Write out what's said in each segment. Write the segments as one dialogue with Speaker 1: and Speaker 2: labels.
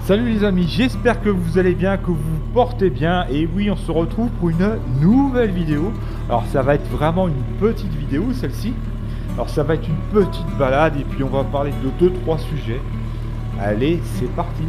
Speaker 1: Salut les amis, j'espère que vous allez bien, que vous vous portez bien. Et oui, on se retrouve pour une nouvelle vidéo. Alors ça va être vraiment une petite vidéo celle-ci. Alors ça va être une petite balade et puis on va parler de 2-3 sujets. Allez, c'est parti.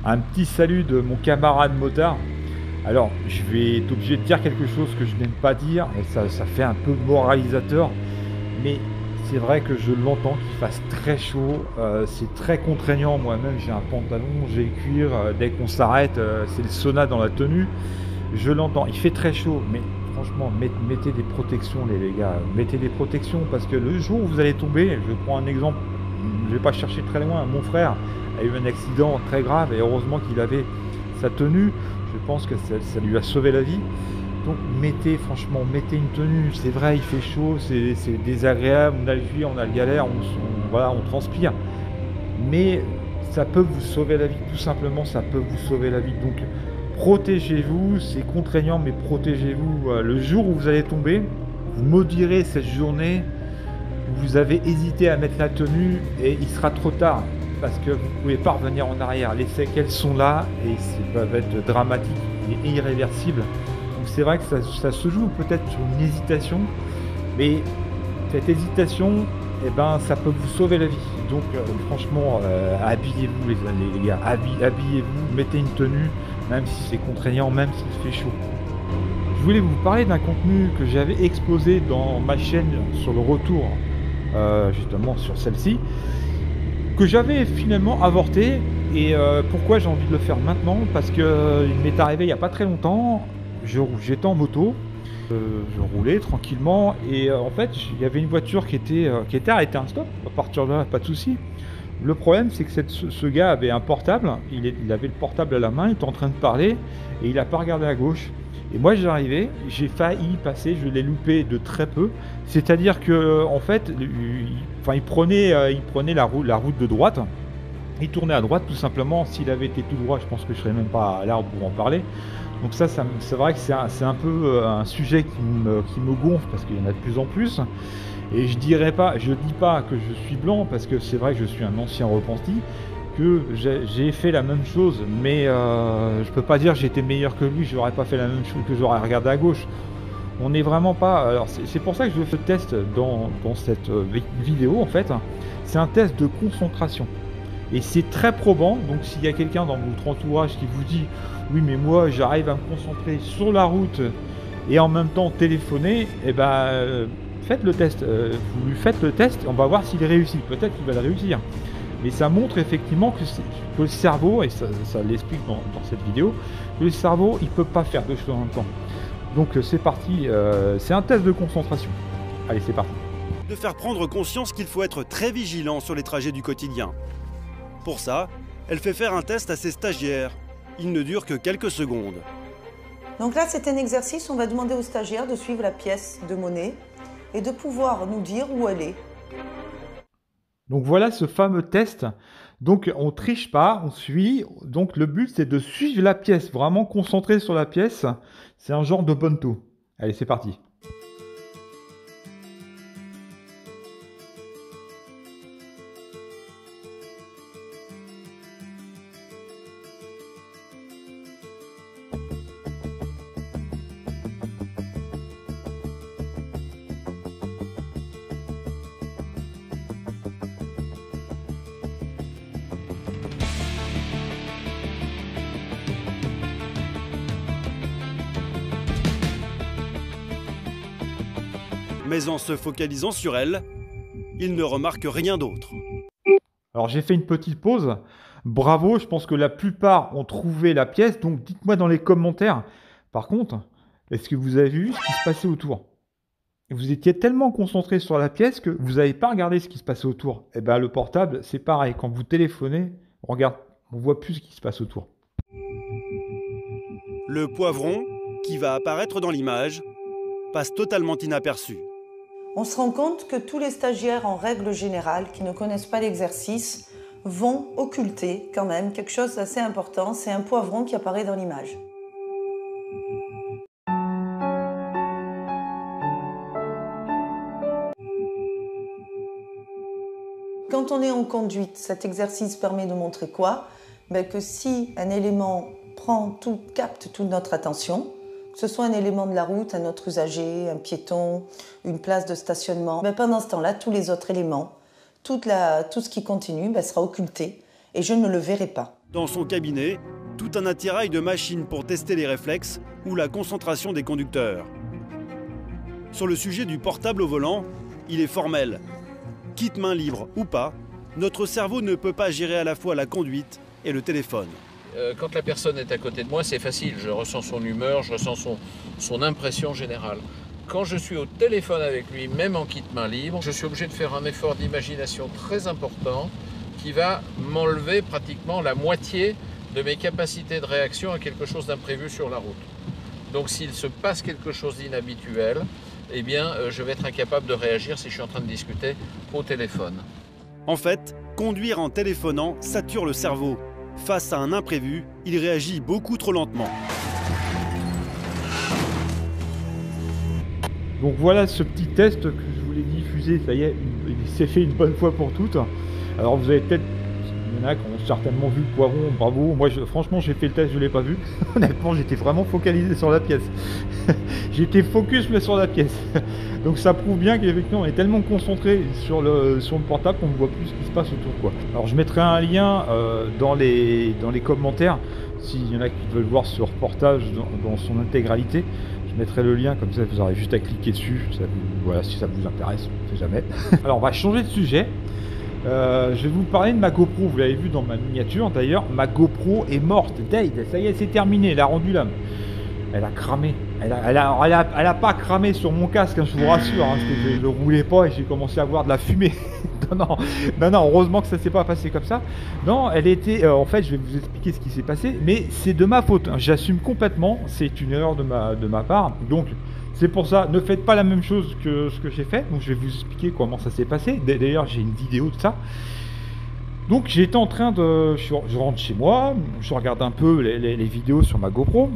Speaker 1: Un petit salut de mon camarade motard. Alors, je vais être obligé de dire quelque chose que je n'aime pas dire, et ça fait un peu moralisateur, mais c'est vrai que je l'entends qu'il fasse très chaud, c'est très contraignant. Moi-même, j'ai un pantalon, j'ai cuir, dès qu'on s'arrête, c'est le sauna dans la tenue. Je l'entends, il fait très chaud, mais franchement, mettez des protections, les gars, mettez des protections, parce que le jour où vous allez tomber, je prends un exemple, je vais pas chercher très loin, mon frère a eu un accident très grave et heureusement qu'il avait sa tenue. Je pense que ça lui a sauvé la vie. Donc franchement, mettez une tenue. C'est vrai, il fait chaud, c'est désagréable, on a le cuir, on a le galère, voilà, on transpire. Mais ça peut vous sauver la vie, tout simplement, ça peut vous sauver la vie. Donc protégez-vous, c'est contraignant, mais protégez-vous. Le jour où vous allez tomber, vous maudirez cette journée où vous avez hésité à mettre la tenue et il sera trop tard. Parce que vous ne pouvez pas revenir en arrière. Les séquelles sont là et ça va être dramatique et irréversible. Donc c'est vrai que ça se joue peut-être sur une hésitation, mais cette hésitation, eh ben, ça peut vous sauver la vie. Donc franchement, habillez-vous les gars, habillez-vous, mettez une tenue, même si c'est contraignant, même s'il fait chaud. Je voulais vous parler d'un contenu que j'avais exposé dans ma chaîne sur le retour, justement sur celle-ci, que j'avais finalement avorté. Et pourquoi j'ai envie de le faire maintenant? Parce que il m'est arrivé il n'y a pas très longtemps, j'étais en moto, je roulais tranquillement et en fait il y avait une voiture qui était arrêtée un stop. À partir de là, pas de souci. Le problème, c'est que ce gars avait un portable, il avait le portable à la main, il était en train de parler et il n'a pas regardé à gauche. Et moi j'arrivais, j'ai failli passer, je l'ai loupé de très peu. C'est-à-dire que en fait, il prenait la route de droite, il tournait à droite tout simplement. S'il avait été tout droit, je pense que je serais même pas là pour en parler. Donc c'est vrai que c'est un peu un sujet qui me gonfle parce qu'il y en a de plus en plus. Et je dis pas que je suis blanc parce que c'est vrai que je suis un ancien repenti, que j'ai fait la même chose, mais je peux pas dire que j'étais meilleur que lui, j'aurais pas fait la même chose, que j'aurais regardé à gauche. On n'est vraiment pas. Alors c'est pour ça que je fais le test dans cette vidéo en fait. C'est un test de concentration. Et c'est très probant, donc s'il y a quelqu'un dans votre entourage qui vous dit oui mais moi j'arrive à me concentrer sur la route et en même temps téléphoner, et ben faites le test, vous lui faites le test, on va voir s'il réussit, peut-être qu'il va le réussir. Mais ça montre effectivement que le cerveau, et ça l'explique dans cette vidéo, que le cerveau il peut pas faire deux choses en même temps. Donc c'est parti, c'est un test de concentration. Allez, c'est parti.
Speaker 2: De faire prendre conscience qu'il faut être très vigilant sur les trajets du quotidien. Pour ça, elle fait faire un test à ses stagiaires. Il ne dure que quelques secondes.
Speaker 3: Donc là, c'est un exercice, on va demander aux stagiaires de suivre la pièce de monnaie et de pouvoir nous dire où elle est.
Speaker 1: Donc voilà ce fameux test. Donc on triche pas, on suit. Donc le but c'est de suivre la pièce, vraiment concentré sur la pièce. C'est un genre de bonto. Allez, c'est parti.
Speaker 2: Mais en se focalisant sur elle, il ne remarque rien d'autre.
Speaker 1: Alors j'ai fait une petite pause. Bravo, je pense que la plupart ont trouvé la pièce, donc dites-moi dans les commentaires. Par contre, est-ce que vous avez vu ce qui se passait autour? Vous étiez tellement concentré sur la pièce que vous n'avez pas regardé ce qui se passait autour. Eh bien le portable, c'est pareil. Quand vous téléphonez, on voit plus ce qui se passe autour.
Speaker 2: Le poivron, qui va apparaître dans l'image, passe totalement inaperçu.
Speaker 3: On se rend compte que tous les stagiaires, en règle générale, qui ne connaissent pas l'exercice, vont occulter quand même quelque chose d'assez important, c'est un poivron qui apparaît dans l'image. Quand on est en conduite, cet exercice permet de montrer quoi? Que si un élément capte toute notre attention, que ce soit un élément de la route, un autre usager, un piéton, une place de stationnement, pendant ce temps-là, tous les autres éléments, tout ce qui continue sera occulté et je ne le verrai pas.
Speaker 2: Dans son cabinet, tout un attirail de machines pour tester les réflexes ou la concentration des conducteurs. Sur le sujet du portable au volant, il est formel. Quitte main libre ou pas, notre cerveau ne peut pas gérer à la fois la conduite et le téléphone.
Speaker 4: Quand la personne est à côté de moi, c'est facile. Je ressens son humeur, je ressens son impression générale. Quand je suis au téléphone avec lui, même en kit main libre, je suis obligé de faire un effort d'imagination très important qui va m'enlever pratiquement la moitié de mes capacités de réaction à quelque chose d'imprévu sur la route. Donc s'il se passe quelque chose d'inhabituel, eh bien, je vais être incapable de réagir si je suis en train de discuter au téléphone.
Speaker 2: En fait, conduire en téléphonant sature le cerveau. Face à un imprévu, il réagit beaucoup trop lentement.
Speaker 1: Donc voilà ce petit test que je voulais diffuser, ça y est, il s'est fait une bonne fois pour toutes. Alors vous avez peut-être, il y en a qui ont certainement vu le poivron, bravo. Moi franchement j'ai fait le test, je ne l'ai pas vu. Honnêtement j'étais vraiment focalisé sur la pièce. J'étais focus mais sur la pièce. Donc ça prouve bien qu'effectivement on est tellement concentré sur le portable qu'on ne voit plus ce qui se passe autour, quoi. Alors je mettrai un lien dans les commentaires s'il y en a qui veulent voir ce reportage dans son intégralité. Je mettrai le lien, comme ça vous aurez juste à cliquer dessus, voilà, si ça vous intéresse, on ne sait jamais. Alors on va changer de sujet. Je vais vous parler de ma GoPro, vous l'avez vu dans ma miniature d'ailleurs, ma GoPro est morte, ça y est, c'est terminé, elle a rendu l'âme. Elle a cramé, elle a pas cramé sur mon casque, hein, je vous rassure, hein, je ne roulais pas et j'ai commencé à voir de la fumée. non, heureusement que ça s'est pas passé comme ça. Non, elle était, en fait, je vais vous expliquer ce qui s'est passé, mais c'est de ma faute, hein, j'assume complètement, c'est une erreur de ma part, donc c'est pour ça, ne faites pas la même chose que ce que j'ai fait, donc je vais vous expliquer comment ça s'est passé. D'ailleurs, j'ai une vidéo de ça. Donc j'étais en train de, je rentre chez moi, je regarde un peu les vidéos sur ma GoPro.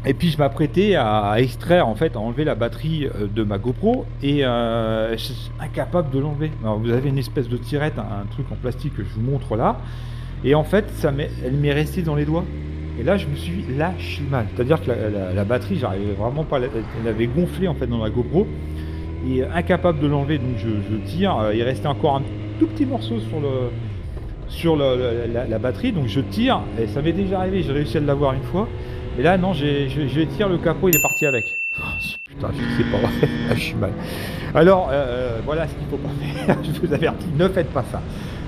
Speaker 1: Et puis je m'apprêtais à extraire, en fait, à enlever la batterie de ma GoPro et je suis incapable de l'enlever. Alors vous avez une espèce de tirette, un truc en plastique que je vous montre là, et en fait elle m'est restée dans les doigts. Et là je me suis lâché mal, c'est-à-dire que la batterie, j'arrivais vraiment pas, elle avait gonflé en fait dans la GoPro, et incapable de l'enlever, donc je tire, il restait encore un tout petit morceau sur la batterie, donc je tire, et ça m'est déjà arrivé, j'ai réussi à l'avoir une fois. Et là, non, je tire le capot, il est parti avec. Oh, putain, je sais pas, là, je suis mal. Alors, voilà ce qu'il faut pas faire. Je vous avertis, ne faites pas ça.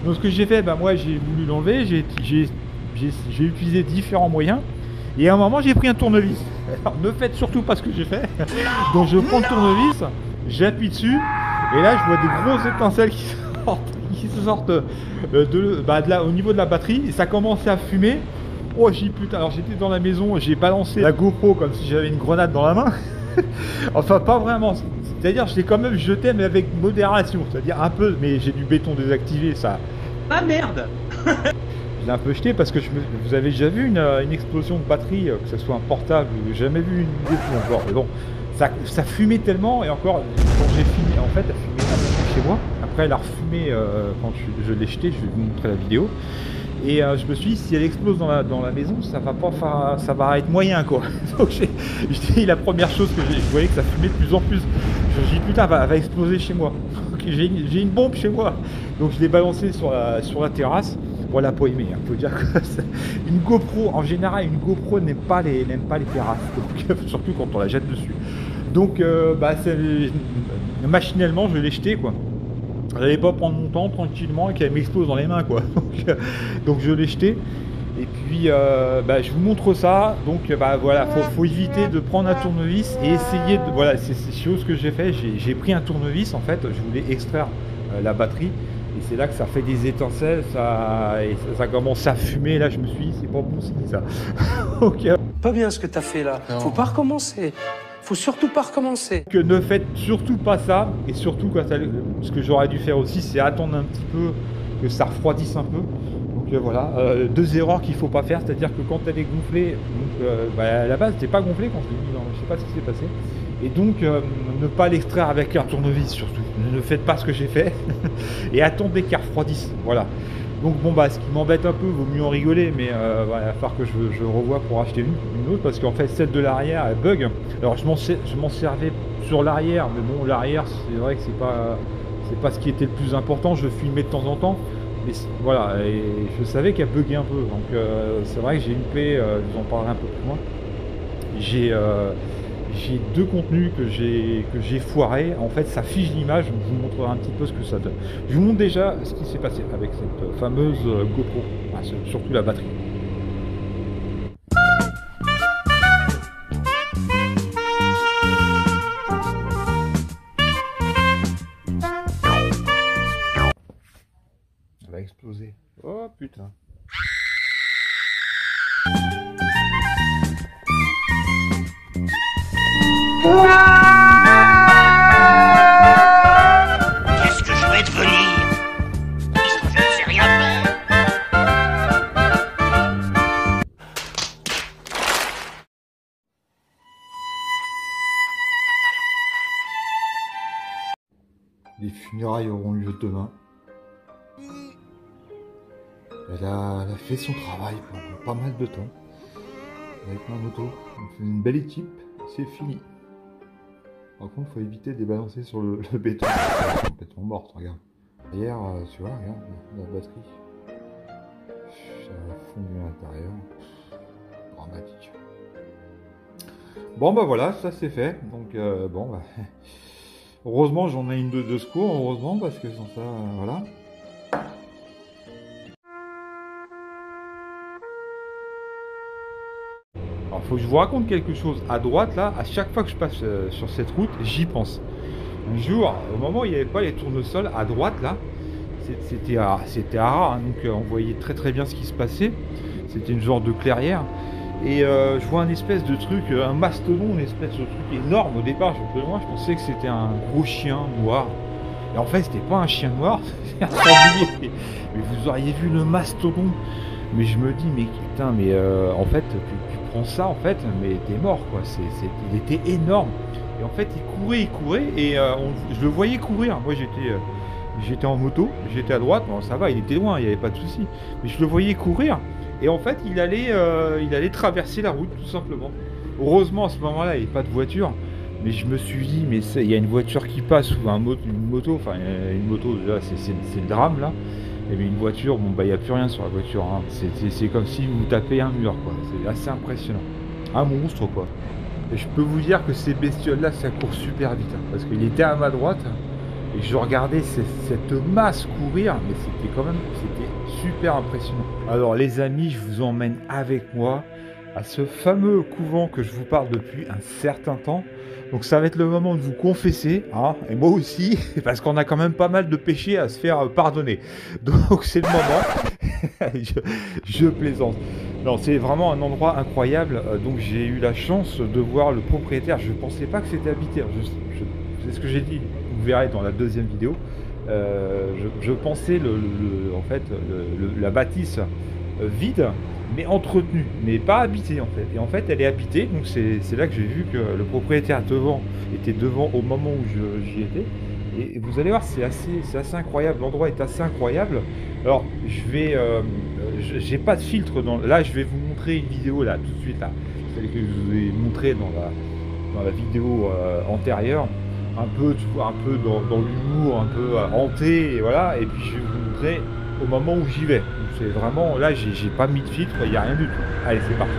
Speaker 1: Donc, ce que j'ai fait, moi, j'ai voulu l'enlever. J'ai utilisé différents moyens. Et à un moment, j'ai pris un tournevis. Alors, ne faites surtout pas ce que j'ai fait. Donc, je prends le tournevis, j'appuie dessus. Et là, je vois des grosses étincelles qui sortent au niveau de la batterie. Et ça commençait à fumer. Oh, j'ai putain, alors j'étais dans la maison, j'ai balancé la GoPro comme si j'avais une grenade dans la main. Enfin, pas vraiment. C'est-à-dire, je l'ai quand même jeté, mais avec modération. C'est-à-dire un peu, mais j'ai du béton désactivé, ça.
Speaker 5: Ah merde.
Speaker 1: Je l'ai un peu jeté parce que vous avez déjà vu une explosion de batterie, que ce soit un portable, j'ai jamais vu une vidéo encore. Mais bon, ça fumait tellement, et encore, quand j'ai fumé, en fait, elle fumait chez moi. Après, elle a refumé quand je l'ai jeté, je vais vous montrer la vidéo. Et je me suis dit, si elle explose dans la maison, ça va être moyen, quoi. Donc j'ai dit, la première chose que je voyais que ça fumait de plus en plus. Je me suis dit, putain, elle va exploser chez moi. J'ai une bombe chez moi. Donc je l'ai balancé sur la terrasse. Voilà, pas aimé, hein, faut dire que une GoPro, en général, une GoPro n'aime pas les terrasses. Donc, surtout quand on la jette dessus. Donc machinalement je l'ai jeté quoi. J'allais pas prendre mon temps tranquillement et qu'elle m'explose dans les mains quoi. Donc je l'ai jeté. Et puis je vous montre ça. Donc voilà, faut éviter de prendre un tournevis et essayer de. Voilà, c'est chose que j'ai fait. J'ai pris un tournevis en fait, je voulais extraire la batterie. Et c'est là que ça fait des étincelles, ça commence à fumer. Là je me suis dit c'est pas bon signe ça. Ok.
Speaker 5: Pas bien ce que t'as fait là.
Speaker 4: Non.
Speaker 5: Faut pas recommencer. Faut surtout pas recommencer.
Speaker 1: Que ne faites surtout pas ça. Et surtout ce que j'aurais dû faire aussi, c'est attendre un petit peu que ça refroidisse un peu. Donc voilà, 2 erreurs qu'il faut pas faire, c'est-à-dire que quand elle est gonflée, donc, à la base c'était pas gonflé quand je l'ai mis, je sais pas ce qui s'est passé. Et donc ne pas l'extraire avec un tournevis surtout. Ne faites pas ce que j'ai fait et attendez qu'elle refroidisse. Voilà. Donc bon ce qui m'embête un peu, vaut mieux en rigoler, mais voilà, il va falloir que je revoie pour acheter une autre parce qu'en fait celle de l'arrière elle bug. Alors je m'en servais sur l'arrière, mais bon l'arrière c'est vrai que c'est pas ce qui était le plus important. Je filmais de temps en temps. Mais voilà, et je savais qu'elle buguait un peu, donc c'est vrai que j'ai une paix, je vous en parlerai un peu plus loin. J'ai 2 contenus que j'ai foiré. En fait ça fiche l'image, donc je vous montrerai un petit peu ce que ça donne. Je vous montre déjà ce qui s'est passé avec cette fameuse GoPro, surtout la batterie. Elle va exploser. Oh putain.
Speaker 6: Qu'est-ce que je vais devenir? Puisque je ne sais rien faire.
Speaker 1: Les funérailles auront lieu demain. Elle a fait son travail pendant pas mal de temps. Avec ma moto. On fait une belle équipe. C'est fini. Par contre, il faut éviter de les balancer sur le béton. Elle est complètement morte, regarde. Hier, tu vois, regarde, la batterie. Ça a fondu à l'intérieur. Dramatique. Bon, voilà, ça c'est fait. Donc, heureusement, j'en ai une de secours, heureusement, parce que sans ça, voilà. Alors, faut que je vous raconte quelque chose. À droite, là, à chaque fois que je passe sur cette route, j'y pense. Un jour, au moment où il n'y avait pas les tournesols, à droite, là, c'était à ras, hein, donc on voyait très bien ce qui se passait. C'était une genre de clairière. Et je vois un espèce de truc, un mastodon, une espèce de truc énorme. Au départ, je pensais que c'était un gros chien noir. Et en fait, c'était pas un chien noir, c'était un sanglier. Mais vous auriez vu le mastodon. Mais je me dis, mais putain, en fait, tu prends ça, en fait, mais t'es mort, quoi. Il était énorme. Et en fait, il courait, et je le voyais courir. Moi, j'étais en moto, j'étais à droite, bon, ça va, il était loin, il n'y avait pas de souci. Mais je le voyais courir, et en fait, il allait traverser la route, tout simplement. Heureusement, à ce moment-là, il n'y avait pas de voiture. Mais je me suis dit, mais il y a une voiture qui passe, ou une moto, là, c'est le drame, là. Et bien une voiture, il n'y a plus rien sur la voiture, hein. C'est comme si vous tapez un mur, quoi. C'est assez impressionnant. Un monstre, quoi. Et je peux vous dire que ces bestioles-là, ça court super vite, hein, parce qu'il était à ma droite, et je regardais cette masse courir, mais c'était super impressionnant. Alors les amis, je vous emmène avec moi à ce fameux couvent que je vous parle depuis un certain temps. Donc ça va être le moment de vous confesser, hein, et moi aussi, parce qu'on a quand même pas mal de péchés à se faire pardonner. Donc c'est le moment. je plaisante. Non, c'est vraiment un endroit incroyable. Donc j'ai eu la chance de voir le propriétaire. Je ne pensais pas que c'était habité. C'est ce que j'ai dit. Vous verrez dans la deuxième vidéo. Je pensais la bâtisse vide, mais entretenue, mais pas habitée en fait. Et en fait, elle est habitée. Donc c'est là que j'ai vu que le propriétaire était devant au moment où j'y étais. Et vous allez voir, c'est assez incroyable. L'endroit est assez incroyable. Alors, j'ai pas de filtre. Là, je vais vous montrer une vidéo là tout de suite là, celle que je vous ai montré dans la vidéo antérieure. Un peu, tu vois, un peu dans l'humour, un peu hanté, et voilà. Et puis je vais vous montrer au moment où j'y vais. C'est vraiment là, j'ai pas mis de filtre, il n'y a rien du tout. Allez, c'est parti.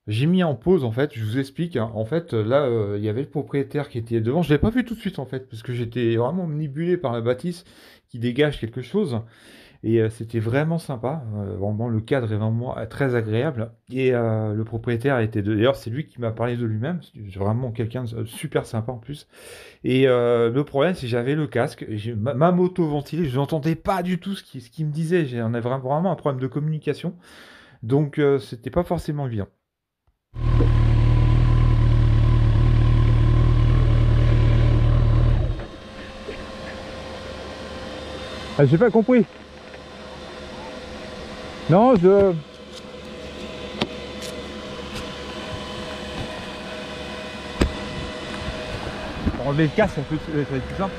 Speaker 1: J'ai mis en pause en fait, je vous explique, hein. En fait là il y avait le propriétaire qui était devant, je l'ai pas vu tout de suite en fait, parce que j'étais vraiment omnibulé par la bâtisse qui dégage quelque chose, et c'était vraiment sympa, vraiment le cadre est vraiment très agréable, et le propriétaire était d'ailleurs c'est lui qui m'a parlé de lui-même, c'est vraiment quelqu'un de super sympa en plus, et le problème c'est que j'avais le casque, et ma moto ventilée, je n'entendais pas du tout ce qu'il me disait, on avait vraiment un problème de communication, donc c'était pas forcément évident. Ah, j'ai pas compris. Non, je... Pour enlever le casque, ça va être plus simple.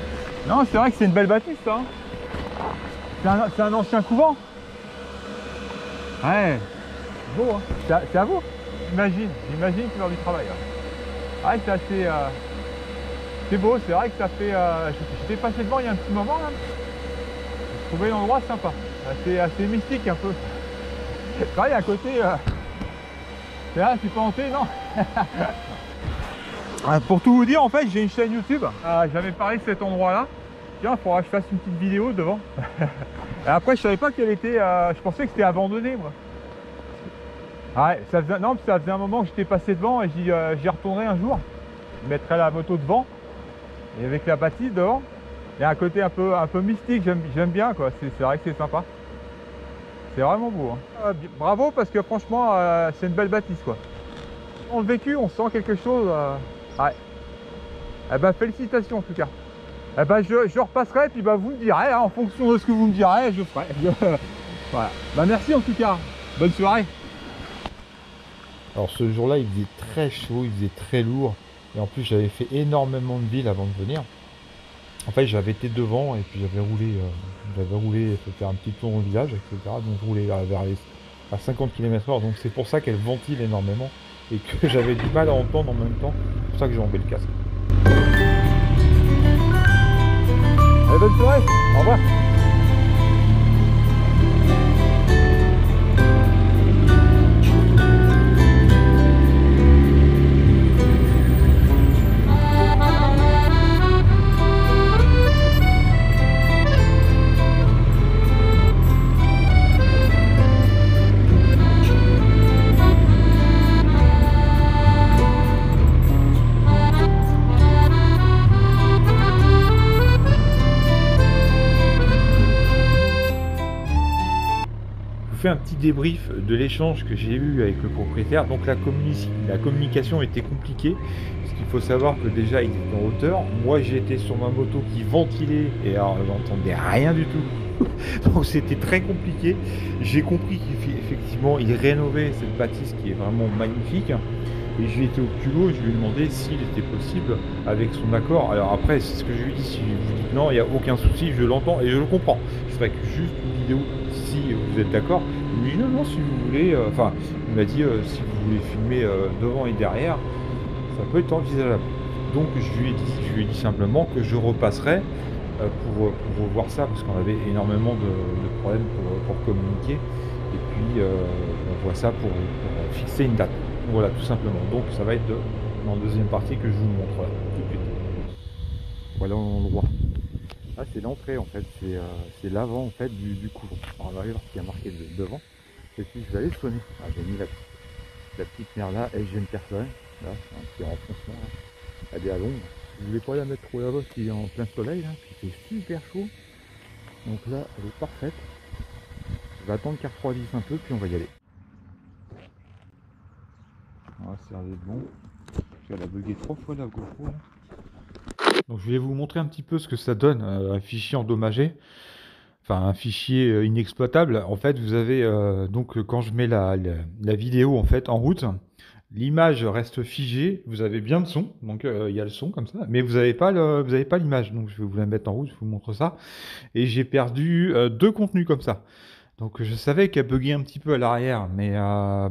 Speaker 1: Non, c'est vrai que c'est une belle bâtisse, ça. C'est un ancien couvent. Ouais. Beau, hein. C'est à vous. J'imagine qu'il va avoir du travail. Là. Ouais, c'est assez... C'est beau, c'est vrai que ça fait... J'étais passé devant il y a un petit moment, là. J'ai trouvé l'endroit sympa. Assez mystique, un peu. C'est vrai, il y a un côté... C'est là, c'est pas hanté, non. Pour tout vous dire, en fait, j'ai une chaîne YouTube. J'avais parlé de cet endroit-là. Tiens, il faudra que je fasse une petite vidéo devant. Et après, je savais pas qu'elle était... je pensais que c'était abandonné, moi. Ouais, ça faisait un moment que j'étais passé devant et j'y retournerai un jour. Je mettrai la moto devant. Et avec la bâtisse devant. Il y a un côté un peu mystique, j'aime bien, quoi. C'est vrai que c'est sympa. C'est vraiment beau. Hein. Bravo, parce que franchement, c'est une belle bâtisse, quoi. Dans le vécu, on sent quelque chose. Ouais. Eh ben, félicitations en tout cas. Eh ben, je repasserai, puis bah, vous me direz, hein, en fonction de ce que vous me direz, je ferai. Voilà. Bah, merci en tout cas. Bonne soirée. Alors ce jour-là, il faisait très chaud, il faisait très lourd. Et en plus, j'avais fait énormément de villes avant de venir. En fait, j'avais été devant et puis j'avais roulé pour faire un petit tour au village, etc. Donc je roulais à 50 km/h. Donc c'est pour ça qu'elle ventile énormément et que j'avais du mal à entendre en même temps. C'est pour ça que j'ai enlevé le casque. Allez, bonne soirée, au revoir. Un petit débrief de l'échange que j'ai eu avec le propriétaire. Donc la communication était compliquée parce qu'il faut savoir que déjà il était en hauteur, moi j'étais sur ma moto qui ventilait et alors j'entendais rien du tout donc c'était très compliqué. J'ai compris qu'effectivement il rénovait cette bâtisse qui est vraiment magnifique et j'ai été au culot et je lui ai demandé s'il était possible avec son accord. Alors après c'est ce que je lui ai dit, si vous dites non il n'y a aucun souci, je l'entends et je le comprends, je ferai juste une vidéo si vous êtes d'accord. Il m'a dit non, si vous voulez, enfin il m'a dit si vous voulez filmer devant et derrière, ça peut être envisageable. Donc je lui ai dit simplement que je repasserai pour revoir ça parce qu'on avait énormément de problèmes pour communiquer et puis on voit ça pour fixer une date. Voilà, tout simplement. Donc ça va être dans la deuxième partie que je vous montre là, tout de suite. Voilà l'endroit. Ah, c'est l'entrée en fait, c'est l'avant en fait du couvent. Alors, on va voir ce qu'il y a marqué devant. Et puis je vais aller sonner. Ah, j'ai mis la petite mère là, et j'ai une personne. Là, un petit renfoncement. Là. Elle est à l'ombre. Je voulais pas la mettre trop là-bas qui est en plein soleil, là. C'est super chaud. Donc là, elle est parfaite. Je vais attendre qu'elle refroidisse un peu, puis on va y aller. On va servir de bon. Elle a bugué 3 fois la GoPro là. Donc je vais vous montrer un petit peu ce que ça donne, un fichier endommagé, enfin un fichier inexploitable. En fait vous avez, donc quand je mets la vidéo en fait en route, l'image reste figée, vous avez bien le son, donc il y a le son comme ça, mais vous n'avez pas l'image, donc je vais vous la mettre en route, je vous montre ça. Et j'ai perdu 2 contenus comme ça. Donc je savais qu'elle buguait un petit peu à l'arrière, mais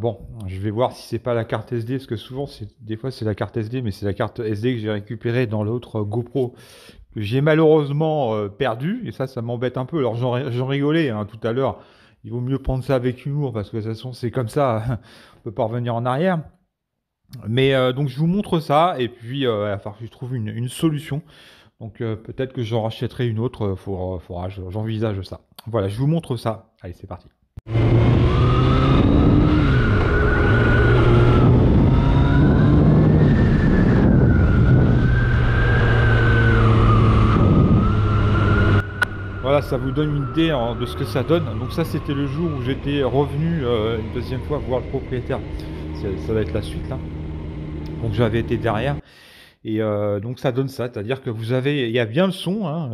Speaker 1: bon, je vais voir si c'est pas la carte SD, parce que souvent, des fois c'est la carte SD, mais c'est la carte SD que j'ai récupérée dans l'autre GoPro, que j'ai malheureusement perdu, et ça m'embête un peu. Alors j'en rigolais hein, tout à l'heure, il vaut mieux prendre ça avec humour, parce que de toute façon c'est comme ça, on peut pas revenir en arrière. Mais donc je vous montre ça, et puis il va falloir que je trouve une solution. Donc peut-être que j'en rachèterai une autre, j'envisage ça. Voilà, je vous montre ça. Allez, c'est parti. Voilà, ça vous donne une idée hein, de ce que ça donne. Donc ça, c'était le jour où j'étais revenu une deuxième fois voir le propriétaire. Ça va être la suite là. Donc j'avais été derrière. Et donc ça donne ça, c'est-à-dire que il y a bien le son, hein,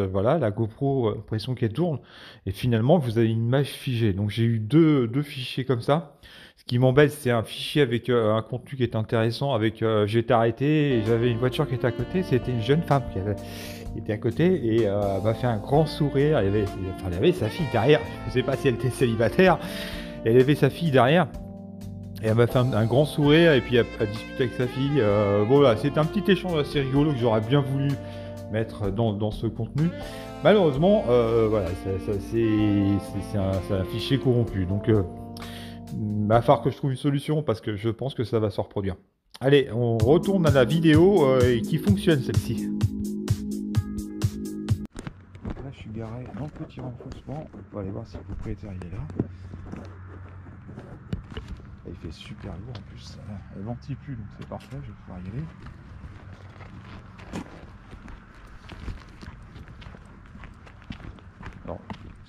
Speaker 1: voilà, la GoPro, pression qu'elle tourne, et finalement vous avez une image figée. Donc j'ai eu deux fichiers comme ça. Ce qui m'embête, c'est un fichier avec un contenu qui est intéressant, j'étais arrêté, et j'avais une voiture qui était à côté, c'était une jeune femme qui était à côté, et elle m'a fait un grand sourire, elle avait sa fille derrière, je ne sais pas si elle était célibataire, elle avait sa fille derrière. Et elle m'a fait un grand sourire et puis elle discuté avec sa fille. Voilà, c'était un petit échange assez rigolo que j'aurais bien voulu mettre dans ce contenu. Malheureusement, voilà, c'est un fichier corrompu. Donc, il va falloir que je trouve une solution parce que je pense que ça va se reproduire. Allez, on retourne à la vidéo qui fonctionne celle-ci. Là, je suis garé dans le petit renfoncement. On va aller voir si le propriétaire il est là. Il fait super lourd en plus, elle ventile plus donc c'est parfait, je vais pouvoir y aller. Alors,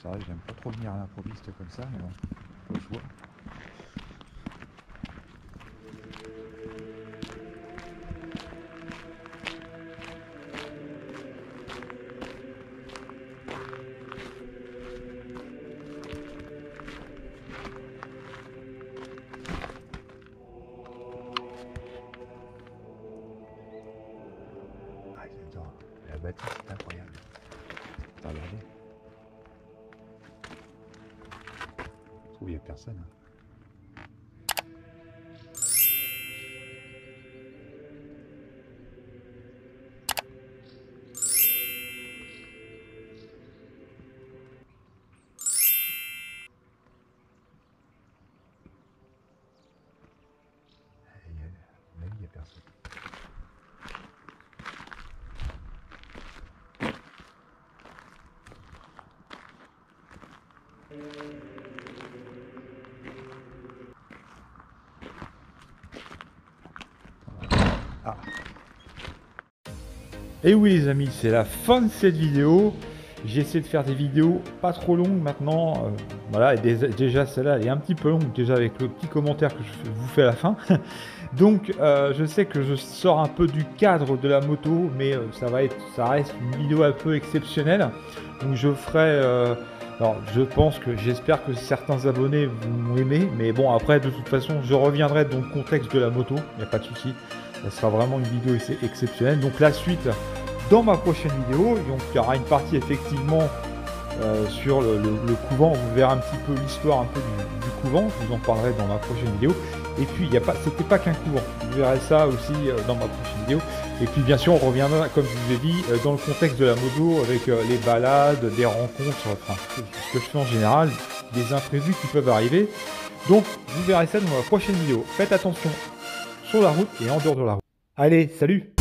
Speaker 1: c'est vrai que j'aime pas trop venir à l'improviste comme ça, mais bon, pas le choix. La bâtisse c'est incroyable. Regardez. Je trouve qu'il n'y a personne. Il n'y a personne. Ah. Et oui les amis, c'est la fin de cette vidéo. J'ai essayé de faire des vidéos pas trop longues maintenant. Voilà, et déjà celle-là elle est un petit peu longue déjà avec le petit commentaire que je vous fais à la fin. Donc je sais que je sors un peu du cadre de la moto, mais ça reste une vidéo un peu exceptionnelle. Donc je ferai... alors j'espère que certains abonnés vont aimer, mais bon après de toute façon je reviendrai dans le contexte de la moto, il n'y a pas de souci. Ça sera vraiment une vidéo exceptionnelle. Donc la suite dans ma prochaine vidéo. Donc il y aura une partie effectivement sur le couvent. Vous verrez un petit peu l'histoire un peu du couvent. Je vous en parlerai dans ma prochaine vidéo. Et puis c'était pas qu'un couvent. Vous verrez ça aussi dans ma prochaine vidéo. Et puis bien sûr on reviendra, comme je vous ai dit, dans le contexte de la moto avec les balades, des rencontres, enfin ce que je fais en général, des imprévus qui peuvent arriver. Donc vous verrez ça dans ma prochaine vidéo. Faites attention sur la route et en dehors de la route. Allez, salut!